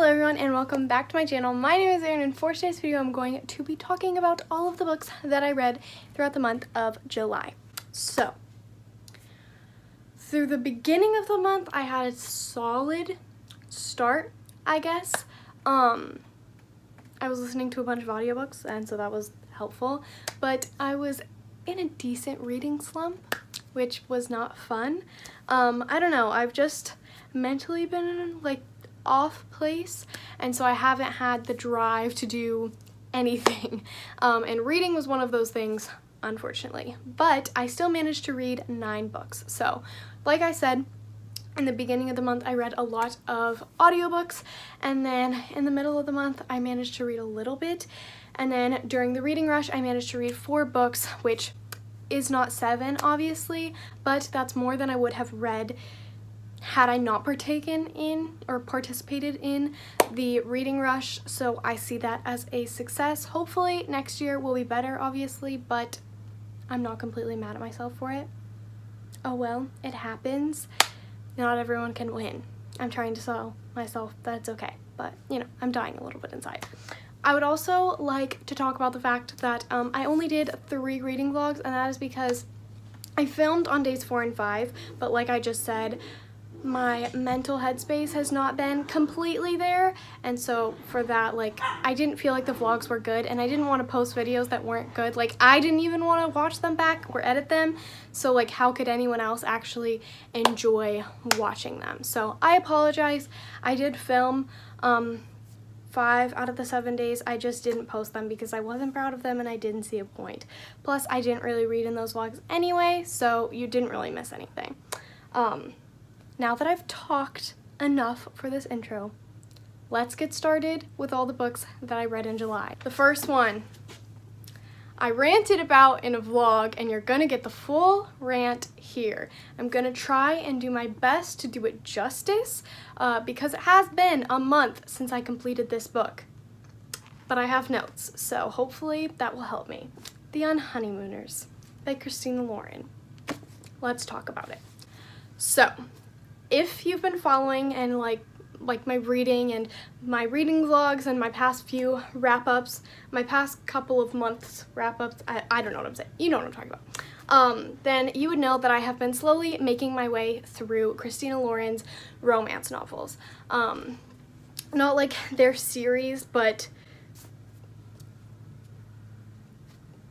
everyone and welcome back to my channel. My name is Erin and for today's video I'm going to be talking about all of the books that I read throughout the month of July. So, through the beginning of the month I had a solid start, I guess. I was listening to a bunch of audiobooks and so that was helpful, but I was in a decent reading slump, which was not fun. I don't know, I've just mentally been like off place and so I haven't had the drive to do anything, and reading was one of those things, unfortunately, but I still managed to read 9 books. So like I said, in the beginning of the month I read a lot of audiobooks, and then in the middle of the month I managed to read a little bit, and then during the reading rush I managed to read 4 books, which is not 7 obviously, but that's more than I would have read had I not participated in the reading rush, so I see that as a success. Hopefully next year will be better, obviously, but I'm not completely mad at myself for it. Oh well, it happens. Not everyone can win. I'm trying to tell myself that it's okay, but you know, I'm dying a little bit inside. I would also like to talk about the fact that I only did 3 reading vlogs, and that is because I filmed on days 4 and 5, but like I just said, my mental headspace has not been completely there, and so for that, like, I didn't feel like the vlogs were good, and I didn't want to post videos that weren't good. Like, I didn't even want to watch them back or edit them, so like how could anyone else actually enjoy watching them? So I apologize. I did film 5 out of the 7 days. I just didn't post them because I wasn't proud of them and I didn't see a point. Plus I didn't really read in those vlogs anyway, so you didn't really miss anything. Now that I've talked enough for this intro, let's get started with all the books that I read in July. The first one I ranted about in a vlog, and you're gonna get the full rant here. I'm gonna try and do my best to do it justice because it has been a month since I completed this book, but I have notes, so hopefully that will help me. The Honeymooners by Christina Warren. Let's talk about it. So, if you've been following and like my reading and my reading vlogs and my past few wrap-ups, my past couple of months wrap-ups, I don't know what I'm saying, you know what I'm talking about, then you would know that I have been slowly making my way through Christina Warren's romance novels. Not like their series, but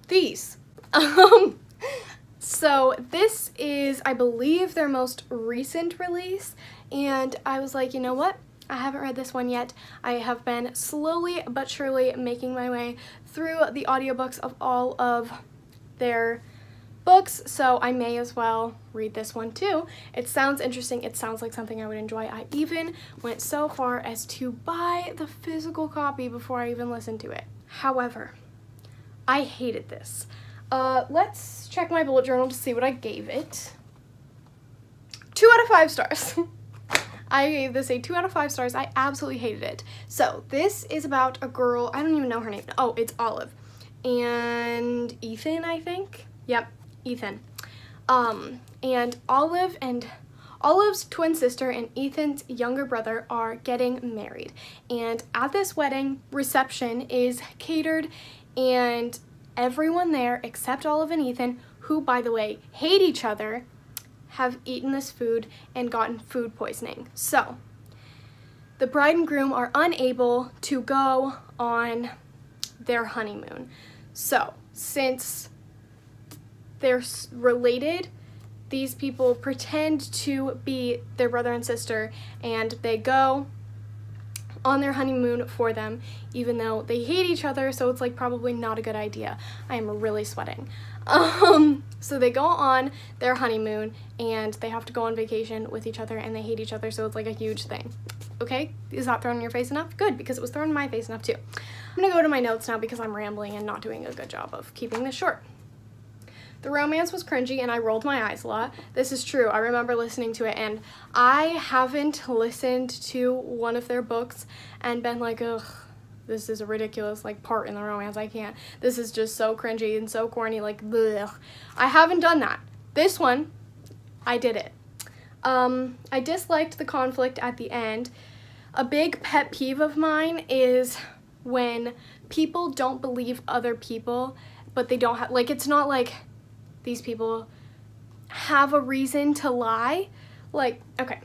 these. So this is, I believe, their most recent release, and I was like, you know what? I haven't read this one yet. I have been slowly but surely making my way through the audiobooks of all of their books, so I may as well read this one too. It sounds interesting. It sounds like something I would enjoy. I even went so far as to buy the physical copy before I even listened to it. However, I hated this. Let's check my bullet journal to see what I gave it. 2 out of 5 stars. I gave this a 2 out of 5 stars. I absolutely hated it. So this is about a girl, I don't even know her name. Oh, it's Olive. And Ethan, I think? Yep, Ethan. And Olive's twin sister and Ethan's younger brother are getting married. And at this wedding, reception is catered, and everyone there except Olive and Ethan, who by the way hate each other, have eaten this food and gotten food poisoning. So the bride and groom are unable to go on their honeymoon. So since they're related, these people pretend to be their brother and sister, and they go on their honeymoon for them, even though they hate each other, so it's like probably not a good idea. I am really sweating. So they go on their honeymoon and they have to go on vacation with each other, and they hate each other, so it's like a huge thing. Okay, is that thrown in your face enough? Good, because it was thrown in my face enough too. I'm gonna go to my notes now because I'm rambling and not doing a good job of keeping this short. The romance was cringy and I rolled my eyes a lot. This is true. I remember listening to it, and I haven't listened to one of their books and been like, ugh, this is a ridiculous like part in the romance. I can't. This is just so cringy and so corny, like, blech. I haven't done that. This one, I did it. I disliked the conflict at the end. A big pet peeve of mine is when people don't believe other people, but they don't have, like, it's not like these people have a reason to lie. Like, okay,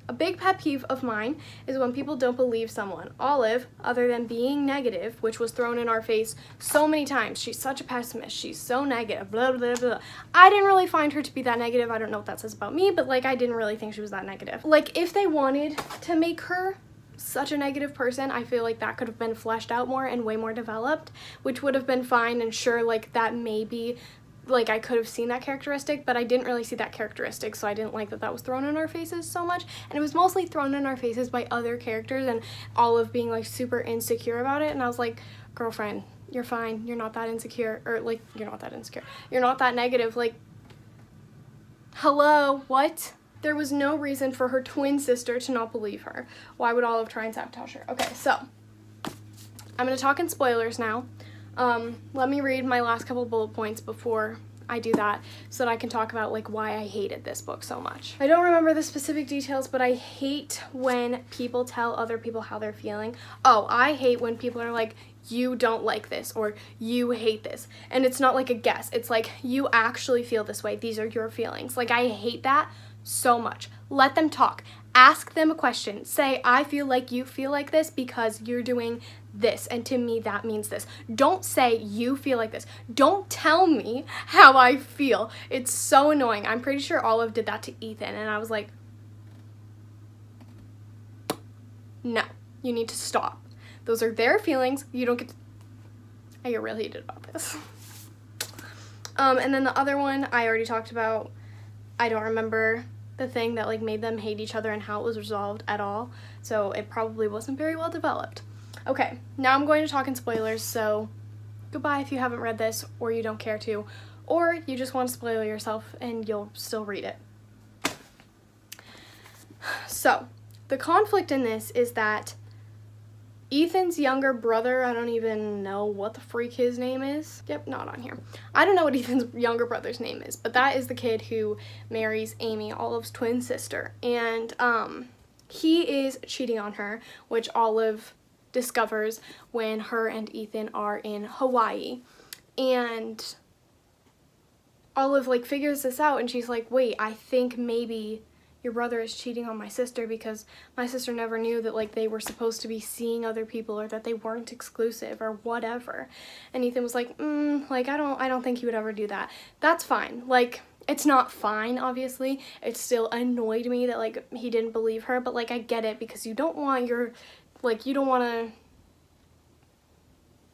a big pet peeve of mine is when people don't believe someone. Olive, other than being negative, which was thrown in our face so many times, she's such a pessimist, she's so negative, blah, blah, blah. I didn't really find her to be that negative. I don't know what that says about me, but like, I didn't really think she was that negative. Like, if they wanted to make her such a negative person, I feel like that could have been fleshed out more and way more developed, which would have been fine, and sure, like, that maybe, like, I could have seen that characteristic, but I didn't really see that characteristic, so I didn't like that that was thrown in our faces so much. And it was mostly thrown in our faces by other characters, and Olive being like super insecure about it, and I was like, girlfriend, you're fine, you're not that insecure, or like, you're not that insecure, you're not that negative, like, hello, what? There was no reason for her twin sister to not believe her. Why would Olive try and sabotage her? Okay, so I'm gonna talk in spoilers now. Let me read my last couple bullet points before I do that so that I can talk about like why I hated this book so much. I don't remember the specific details, but I hate when people tell other people how they're feeling. Oh, I hate when people are like, you don't like this, or you hate this. And it's not like a guess. It's like, you actually feel this way. These are your feelings. Like, I hate that so much. Let them talk. Ask them a question. Say, I feel like you feel like this because you're doing this, and to me that means this. Don't say you feel like this. Don't tell me how I feel. It's so annoying. I'm pretty sure Olive did that to Ethan, and I was like, no, you need to stop. Those are their feelings. You don't get to... I get really heated about this. And then the other one I already talked about. I don't remember the thing that like made them hate each other and how it was resolved at all, so it probably wasn't very well developed. Okay, now I'm going to talk in spoilers, so goodbye if you haven't read this, or you don't care to, or you just want to spoil yourself and you'll still read it. So, the conflict in this is that Ethan's younger brother, I don't even know what the freak his name is. Yep, not on here. I don't know what Ethan's younger brother's name is, but that is the kid who marries Amy, Olive's twin sister. And he is cheating on her, which Olive discovers when her and Ethan are in Hawaii. And Olive like figures this out, and she's like, wait, I think maybe your brother is cheating on my sister because my sister never knew that like they were supposed to be seeing other people, or that they weren't exclusive, or whatever. And Ethan was like, like I don't think he would ever do that. That's fine. Like, it's not fine, obviously. It still annoyed me that like he didn't believe her, but like I get it, because you don't want your, like, you don't want to,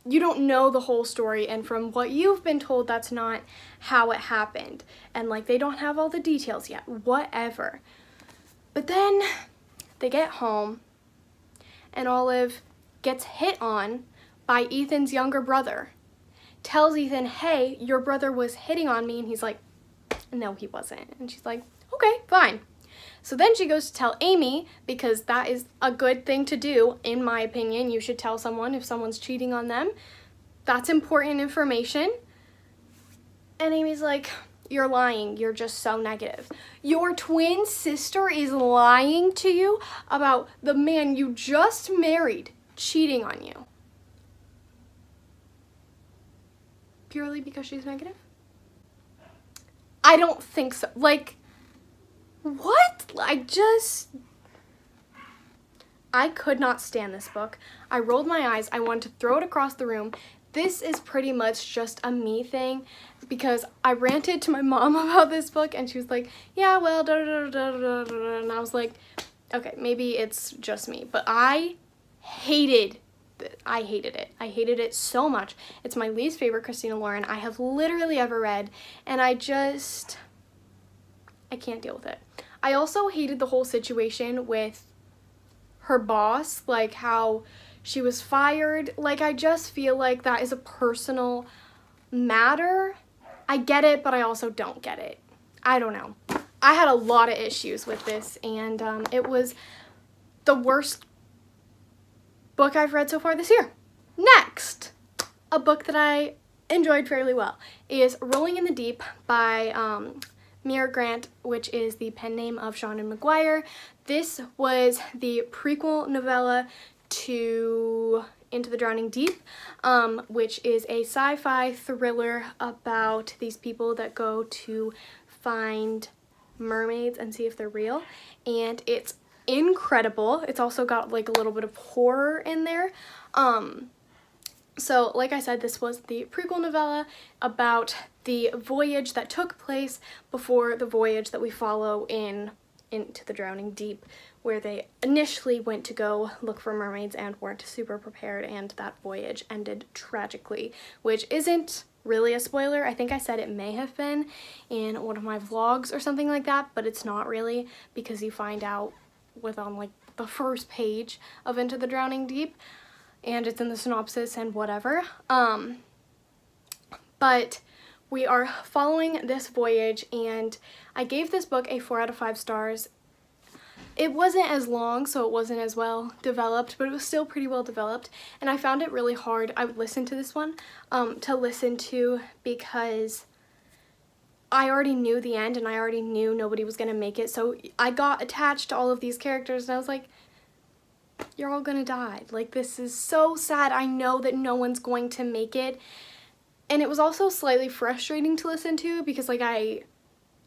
you don't know the whole story, and from what you've been told, that's not how it happened. And like, they don't have all the details yet, whatever. But then they get home, and Olive gets hit on by Ethan's younger brother. Tells Ethan, hey, your brother was hitting on me, and he's like, no, he wasn't. And she's like, okay, fine. So then she goes to tell Amy, because that is a good thing to do, in my opinion. You should tell someone if someone's cheating on them. That's important information. And Amy's like, you're lying. You're just so negative. Your twin sister is lying to you about the man you just married cheating on you. Purely because she's negative? I don't think so. Like, what? I could not stand this book. I rolled my eyes. I wanted to throw it across the room. This is pretty much just a me thing, because I ranted to my mom about this book, and she was like, yeah, well, da da da da da da, and I was like, okay, maybe it's just me, but I hated it. I hated it so much. It's my least favorite Christina Warren I have literally ever read, and I can't deal with it. I also hated the whole situation with her boss, like how she was fired. Like, I just feel like that is a personal matter. I get it, but I also don't get it. I don't know. I had a lot of issues with this, and it was the worst book I've read so far this year. Next, a book that I enjoyed fairly well is Rolling in the Deep by Mira Grant, which is the pen name of Seanan McGuire. This was the prequel novella to Into the Drowning Deep, which is a sci-fi thriller about these people that go to find mermaids and see if they're real, and it's incredible. It's also got like a little bit of horror in there. So like I said, this was the prequel novella about the voyage that took place before the voyage that we follow in Into the Drowning Deep, where they initially went to go look for mermaids and weren't super prepared, and that voyage ended tragically, which isn't really a spoiler. I think I said it may have been in one of my vlogs or something like that, but it's not really, because you find out on like the first page of Into the Drowning Deep, and it's in the synopsis and whatever. But we are following this voyage, and I gave this book a 4 out of 5 stars. It wasn't as long, so it wasn't as well developed, but it was still pretty well developed, and I found it really hard. I would listen to this one to listen to, because I already knew the end, and I already knew nobody was going to make it, so I got attached to all of these characters, and I was like, you're all gonna die. Like, this is so sad. I know that no one's going to make it. And it was also slightly frustrating to listen to, because like I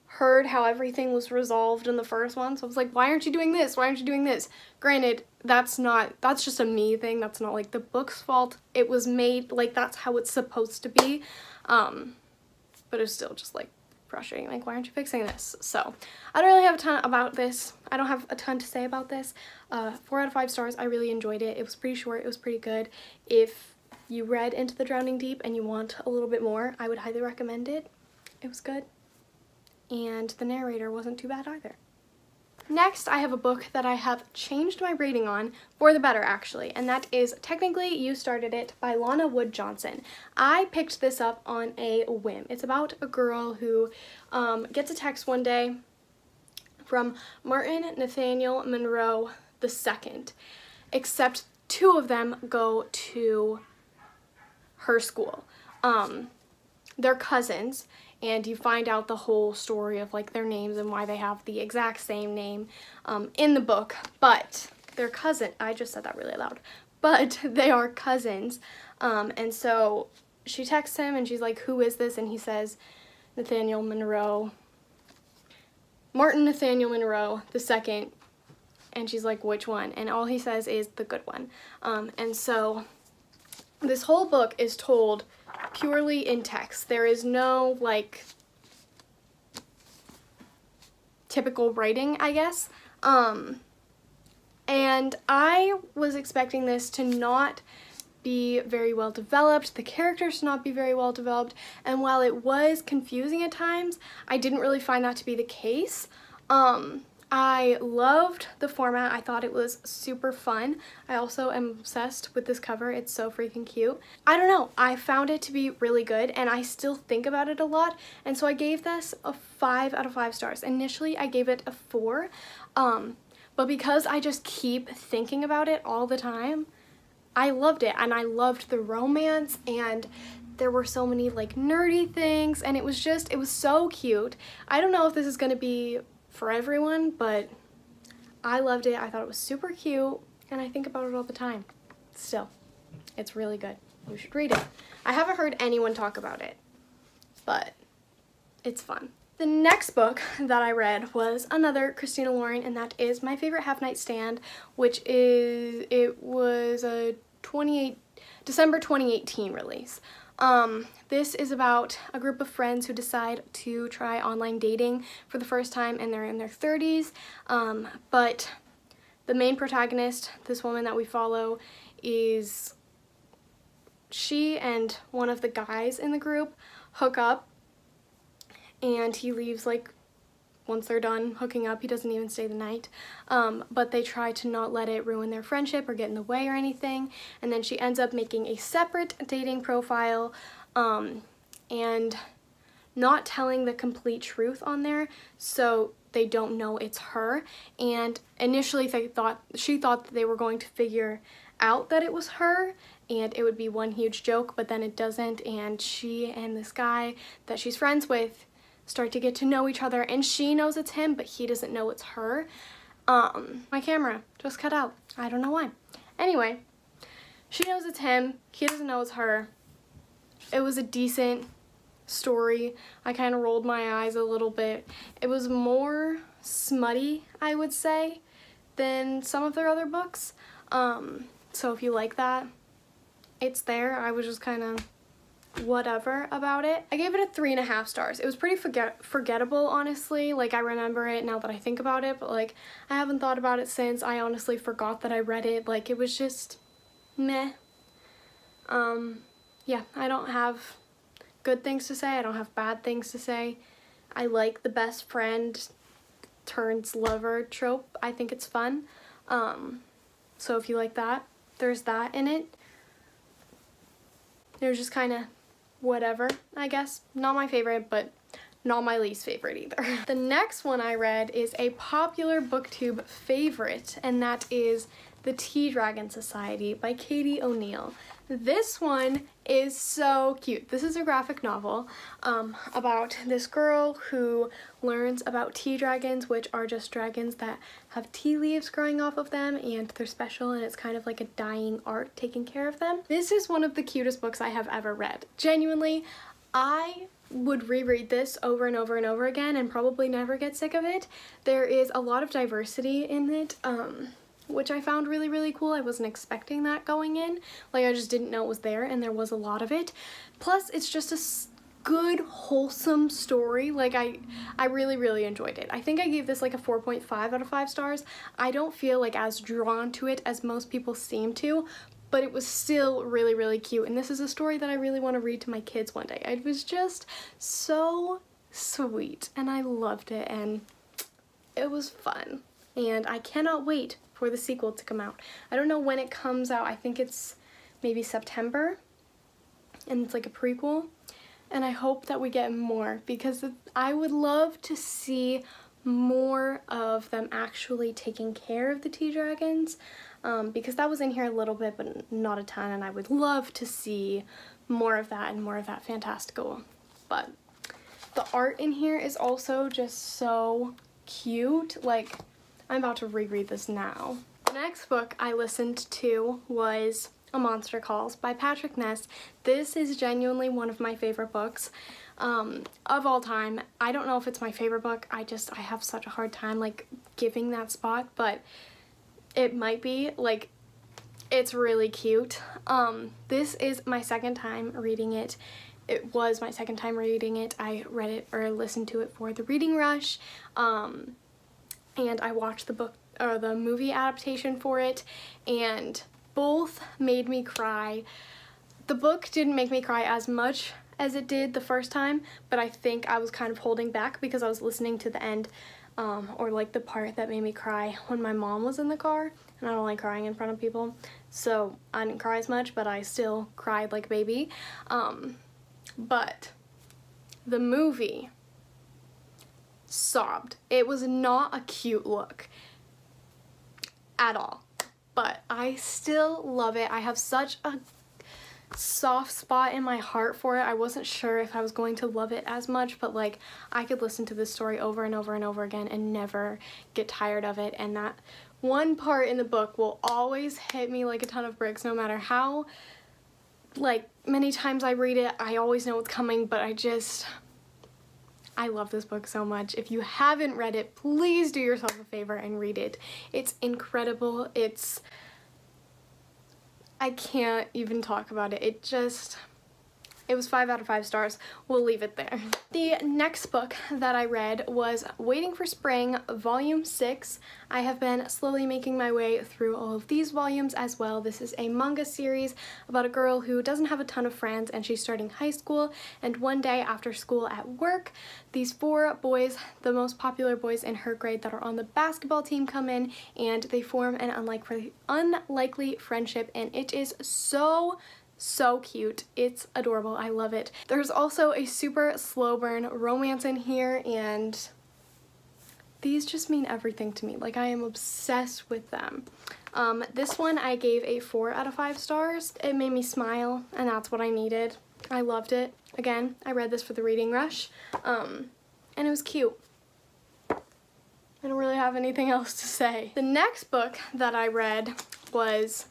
heard how everything was resolved in the first one, so I was like, why aren't you doing this? Why aren't you doing this? Granted, that's just a me thing. That's not like the book's fault. It was made like that's how it's supposed to be. But it's still just like frustrating. Like, why aren't you fixing this? So I don't really have a ton about this. I don't have a ton to say about this. 4 out of 5 stars. I really enjoyed it. It was pretty short. It was pretty good. If you read Into the Drowning Deep and you want a little bit more, I would highly recommend it. It was good. And the narrator wasn't too bad either. Next, I have a book that I have changed my rating on, for the better actually, and that is Technically You Started It by Lana Wood Johnson. I picked this up on a whim. It's about a girl who gets a text one day from Martin Nathaniel Monroe II, except 2 of them go to her school. They're cousins, and you find out the whole story of like their names and why they have the exact same name in the book, but they're cousins. I just said that really loud. But they are cousins, and so she texts him and she's like, who is this? And he says, Nathaniel Monroe, Martin Nathaniel Monroe II, and she's like, which one? And all he says is the good one. And so this whole book is told purely in text. There is no like typical writing, I guess. And I was expecting this to not be very well developed, the characters to not be very well developed, and while it was confusing at times, I didn't really find that to be the case. I loved the format. I thought it was super fun. I also am obsessed with this cover. It's so freaking cute. I don't know. I found it to be really good, and I still think about it a lot, and so I gave this a 5 out of 5 stars. Initially, I gave it a 4, but because I just keep thinking about it all the time, I loved it, and I loved the romance, and there were so many like nerdy things, and it was so cute. I don't know if this is gonna be for everyone, but I loved it. I thought it was super cute, and I think about it all the time. Still, it's really good. You should read it. I haven't heard anyone talk about it, but it's fun. The next book that I read was another Christina Warren, and that is My Favorite Half-Night Stand, which was a December 2018 release. This is about a group of friends who decide to try online dating for the first time, and they're in their 30s, but the main protagonist, this woman that we follow, she and one of the guys in the group hook up, and he leaves like once they're done hooking up. He doesn't even stay the night, but they try to not let it ruin their friendship or get in the way or anything, and then she ends up making a separate dating profile and not telling the complete truth on there, so they don't know it's her. And initially she thought that they were going to figure out that it was her and it would be one huge joke, but then it doesn't, and she and this guy that she's friends with start to get to know each other, and she knows it's him, but he doesn't know it's her. My camera just cut out. I don't know why. Anyway, she knows it's him. He doesn't know it's her. It was a decent story. I kind of rolled my eyes a little bit. It was more smutty, I would say, than some of their other books. So if you like that, it's there. I was just kind of whatever about it. I gave it a 3.5 stars. It was pretty forgettable, honestly. Like, I remember it now that I think about it, but like, I haven't thought about it since. I honestly forgot that I read it. Like, it was just meh. Yeah, I don't have good things to say. I don't have bad things to say. I like the best friend turns lover trope. I think it's fun. So if you like that, there's that in it. It was just kind of whatever, I guess. Not my favorite, but not my least favorite either. The next one I read is a popular booktube favorite, and that is The Tea Dragon Society by Katie O'Neill. This one is so cute. This is a graphic novel about this girl who learns about tea dragons, which are just dragons that have tea leaves growing off of them, and they're special, and it's kind of like a dying art taking care of them. This is one of the cutest books I have ever read. Genuinely, I would reread this over and over and over again and probably never get sick of it. There is a lot of diversity in it, which I found really, really cool. I wasn't expecting that going in. Like, I just didn't know it was there, and there was a lot of it. Plus, it's just a good, wholesome story. Like, I really, really enjoyed it. I think I gave this like a 4.5 out of 5 stars. I don't feel like as drawn to it as most people seem to, but it was still really, really cute. And this is a story that I really want to read to my kids one day. It was just so sweet, and I loved it, and it was fun. And I cannot wait for the sequel to come out. I don't know when it comes out. I think it's maybe September, and it's like a prequel, and I hope that we get more, because I would love to see more of them actually taking care of the tea dragons, because that was in here a little bit but not a ton, and I would love to see more of that and more of that fantastical. But the art in here is also just so cute. Like, I'm about to reread this now. The next book I listened to was A Monster Calls by Patrick Ness. This is genuinely one of my favorite books of all time. I don't know if it's my favorite book. I have such a hard time like giving that spot, but it might be. Like, it's really cute. This is my second time reading it. It was my second time reading it. I read it or listened to it for the reading rush. And I watched the book or the movie adaptation for it, and both made me cry. The book didn't make me cry as much as it did the first time, but I think I was kind of holding back because I was listening to the end, or like the part that made me cry when my mom was in the car, and I don't like crying in front of people, so I didn't cry as much, but I still cried like a baby. But the movie, sobbed. It was not a cute look at all, but I still love it. I have such a soft spot in my heart for it. I wasn't sure if I was going to love it as much, but like, I could listen to this story over and over and over again and never get tired of it, and that one part in the book will always hit me like a ton of bricks, no matter how like many times I read it. I always know what's coming, but I love this book so much. If you haven't read it, please do yourself a favor and read it. It's incredible. I can't even talk about it. It was 5 out of 5 stars. We'll leave it there. The next book that I read was Waiting for Spring, Volume 6. I have been slowly making my way through all of these volumes as well. This is a manga series about a girl who doesn't have a ton of friends, and she's starting high school, and one day after school at work, these 4 boys, the most popular boys in her grade that are on the basketball team, come in, and they form an unlikely friendship, and it is so cute. It's adorable. I love it. There's also a super slow burn romance in here, and these just mean everything to me. Like, I am obsessed with them. This one I gave a 4 out of 5 stars. It made me smile, and that's what I needed. I loved it. Again, I read this for the reading rush. and it was cute. I don't really have anything else to say. The next book that I read was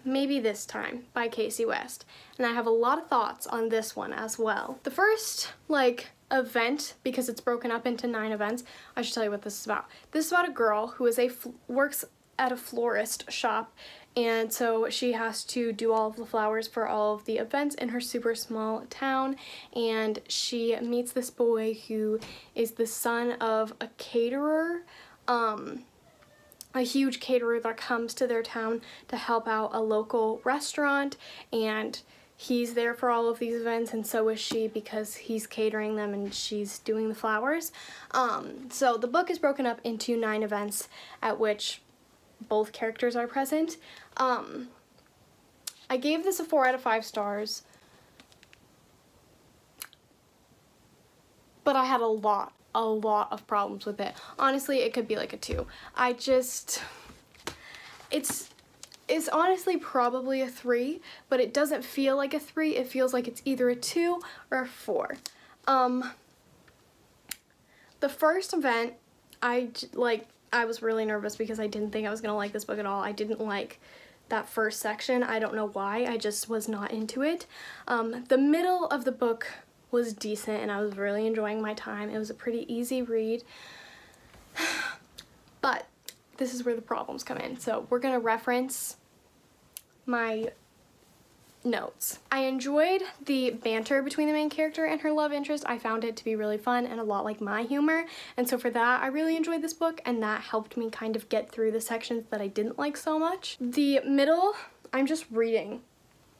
Maybe This Time by Casey West, and I have a lot of thoughts on this one as well. The first, event, because it's broken up into 9 events, I should tell you what this is about. This is about a girl who is works at a florist shop, and so she has to do all of the flowers for all of the events in her super small town, and she meets this boy who is the son of a caterer, a huge caterer that comes to their town to help out a local restaurant, and he's there for all of these events, and so is she, because he's catering them and she's doing the flowers. So the book is broken up into 9 events at which both characters are present. I gave this a 4 out of 5 stars, but I had a lot of problems with it. Honestly, it could be like a 2. It's honestly probably a 3, but it doesn't feel like a 3. It feels like it's either a 2 or a 4. The first event, I was really nervous because I didn't think I was gonna like this book at all. I didn't like that first section. I don't know why. I just was not into it. The middle of the book was decent, and I was really enjoying my time. It was a pretty easy read, but this is where the problems come in. So we're gonna reference my notes. I enjoyed the banter between the main character and her love interest. I found it to be really fun and a lot like my humor, and so for that I really enjoyed this book, and that helped me kind of get through the sections that I didn't like so much. The middle, I'm just reading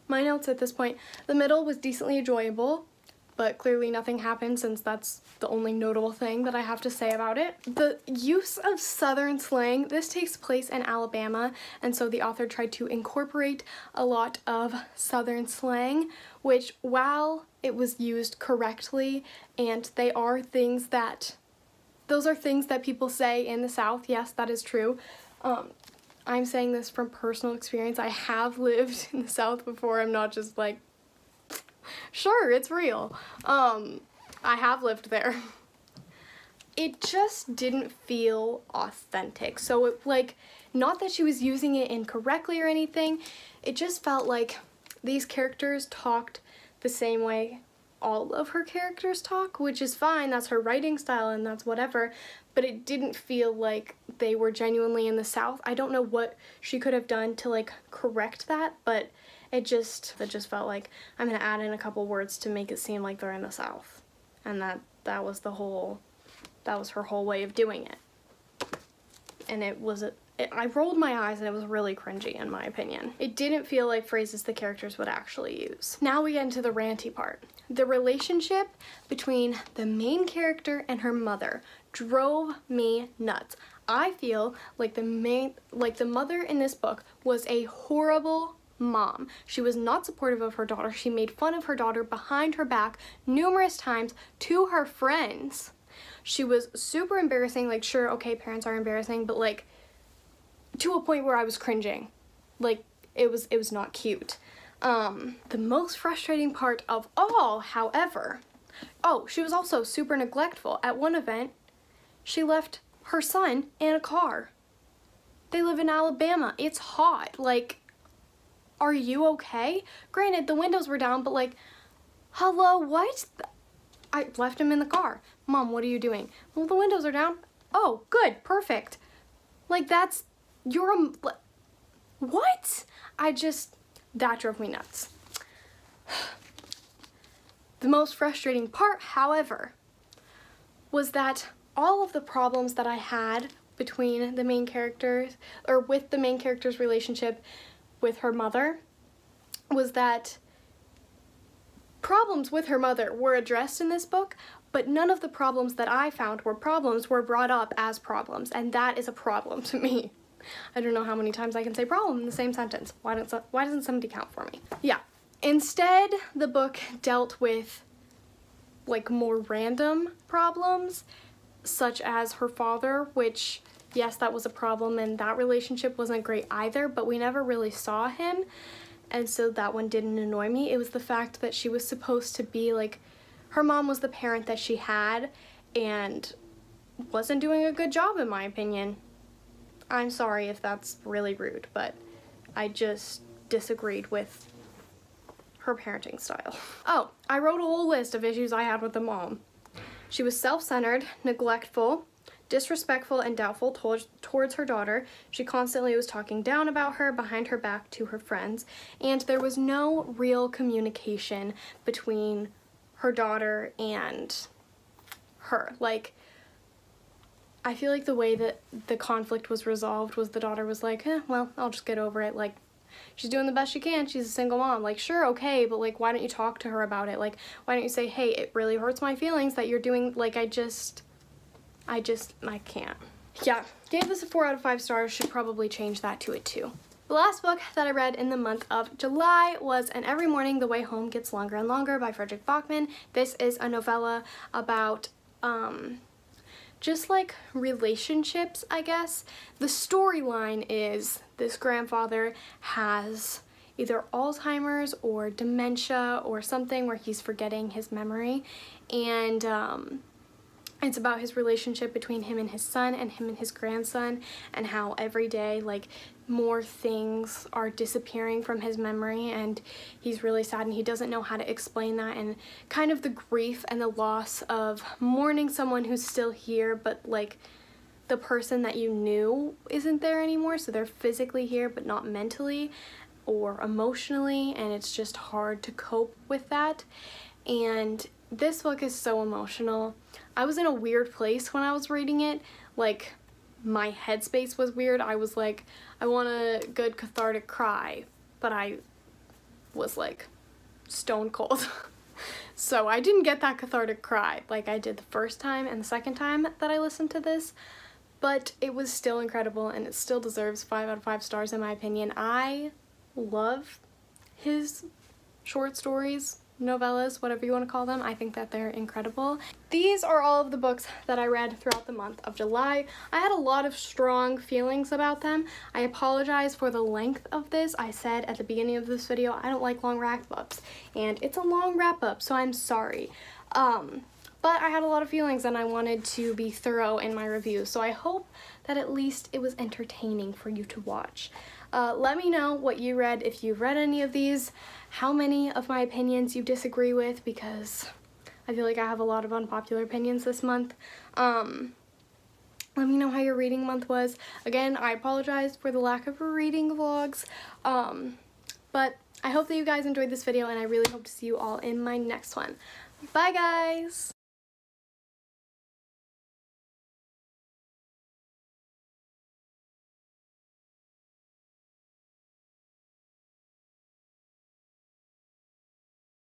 my notes at this point. The middle was decently enjoyable, but clearly nothing happened, since that's the only notable thing that I have to say about it. The use of Southern slang, this takes place in Alabama, and so the author tried to incorporate a lot of Southern slang, which, while it was used correctly, and those are things that people say in the South, yes, that is true. I'm saying this from personal experience. I have lived in the South before. I'm not just like, sure, it's real. I have lived there. It just didn't feel authentic. So it, not that she was using it incorrectly or anything, it just felt like these characters talked the same way all of her characters talk, which is fine, that's her writing style and that's whatever, but it didn't feel like they were genuinely in the South. I don't know what she could have done to correct that, but it just felt like I'm gonna add in a couple words to make it seem like they're in the South, and that was her whole way of doing it. And I rolled my eyes, and it was really cringy in my opinion. It didn't feel like phrases the characters would actually use. Now we get into the ranty part. The relationship between the main character and her mother drove me nuts. I feel like the mother in this book was a horrible mom. She was not supportive of her daughter. She made fun of her daughter behind her back numerous times to her friends. She was super embarrassing. Sure, okay, parents are embarrassing, but to a point where I was cringing. It was not cute. The most frustrating part of all, however, she was also super neglectful. At one event, she left her son in a car. They live in Alabama. It's hot. Are you okay? Granted, the windows were down, but hello, what? I left him in the car. Mom, what are you doing? Well, the windows are down. Oh, good, perfect. What? That drove me nuts. The most frustrating part, however, was that all of the problems that I had between the main characters, or with the main character's relationship with her mother, was that problems with her mother were addressed in this book, but none of the problems that I found were brought up as problems, and that is a problem to me. I don't know how many times I can say problem in the same sentence. Why doesn't somebody count for me? Yeah. Instead, the book dealt with more random problems, such as her father, which, yes, that was a problem, and that relationship wasn't great either, but we never really saw him, and so that one didn't annoy me. It was the fact that she was supposed to be her mom was the parent that she had, and wasn't doing a good job in my opinion. I'm sorry if that's really rude, but I just disagreed with her parenting style. Oh, I wrote a whole list of issues I had with the mom. She was self-centered, neglectful, disrespectful, and doubtful towards her daughter. She constantly was talking down about her behind her back to her friends, and there was no real communication between her daughter and her. Like, I feel like the way that the conflict was resolved was the daughter was like, well, I'll just get over it. Like, she's doing the best she can. She's a single mom. Like, sure, okay, but like, why don't you talk to her about it? Like, why don't you say, hey, it really hurts my feelings that you're doing, like, I can't. Yeah, gave this a 4 out of 5 stars. Should probably change that to a 2. The last book that I read in the month of July was And Every Morning the Way Home Gets Longer and Longer by Frederick Bachman. This is a novella about, just like relationships, I guess. The storyline is this grandfather has either Alzheimer's or dementia or something where he's forgetting his memory, and it's about his relationship between him and his son and him and his grandson, and how every day, like, more things are disappearing from his memory, and he's really sad and he doesn't know how to explain that, and kind of the grief and the loss of mourning someone who's still here, but like the person that you knew isn't there anymore, so they're physically here but not mentally or emotionally, and it's just hard to cope with that. And this book is so emotional. I was in a weird place when I was reading it. Like, my headspace was weird. I was like, I want a good cathartic cry, but I was like stone cold. So I didn't get that cathartic cry like I did the first time and the second time that I listened to this, but it was still incredible and it still deserves 5 out of 5 stars in my opinion. I love his short stories, novellas, whatever you want to call them. I think that they're incredible. These are all of the books that I read throughout the month of July. I had a lot of strong feelings about them. I apologize for the length of this. I said at the beginning of this video I don't like long wrap-ups, and it's a long wrap-up, so I'm sorry. But I had a lot of feelings and I wanted to be thorough in my review, so I hope that at least it was entertaining for you to watch. Let me know what you read, if you've read any of these, how many of my opinions you disagree with, because I feel like I have a lot of unpopular opinions this month. Let me know how your reading month was. Again, I apologize for the lack of reading vlogs, but I hope that you guys enjoyed this video, and I really hope to see you all in my next one. Bye, guys!